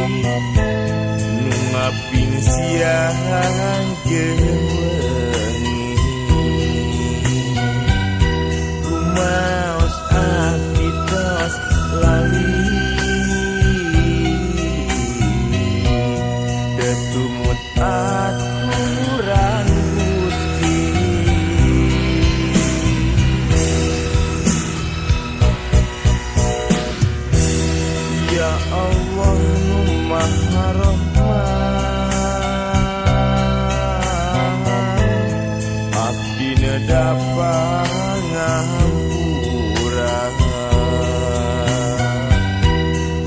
nu ngaping siang jeung wengi kumaos abdi tos lali tetumut aturan Gusti ya Allah nu maha rahman abdi dapat ngahampura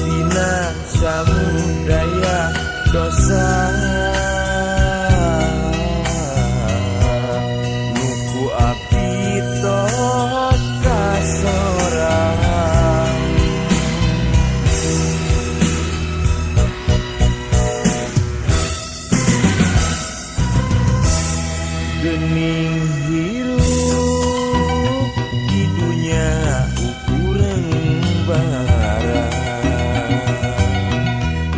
dina samudaya dosa nuku abdi tos kasorang gening hirup di dunia ukuran barang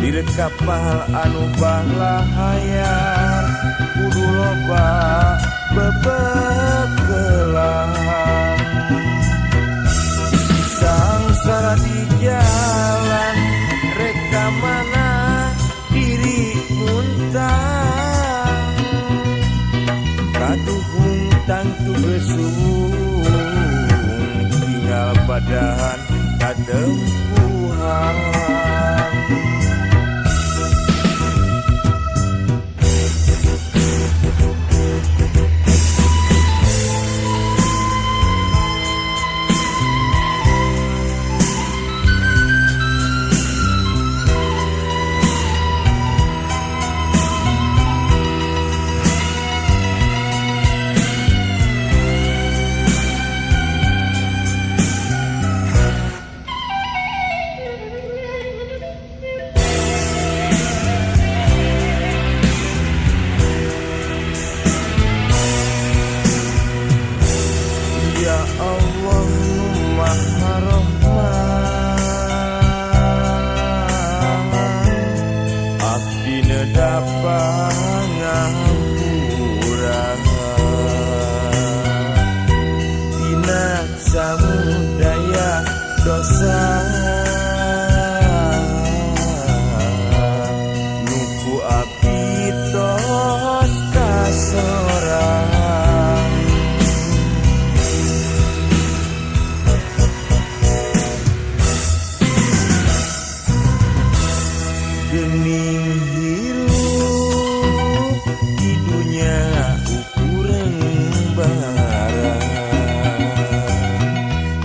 direk kapal anu bahlayar kudu loba bebekelan sangsara di jalan reka mana diri muntah kaduhung tangtu besung tinggal badan kadempuhan ya Allah maha rahman abdi dapat ngahampura dina samudaya dosa nuku abdi tos kasorang gening hirup di dunia ukuran barang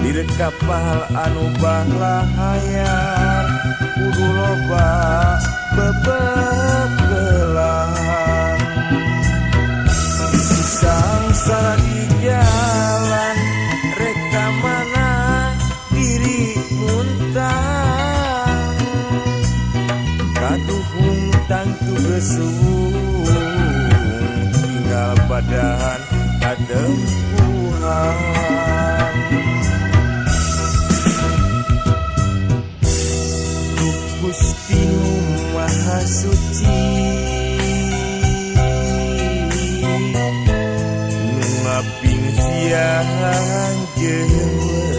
direk kapal anu bahlayar kudu loba bebekelan sangsara di jalan reka mana diri muntah kaduhung tangtu besung tinggal badan kadempuhan Gusti Maha Suci nu ngaping siang jeung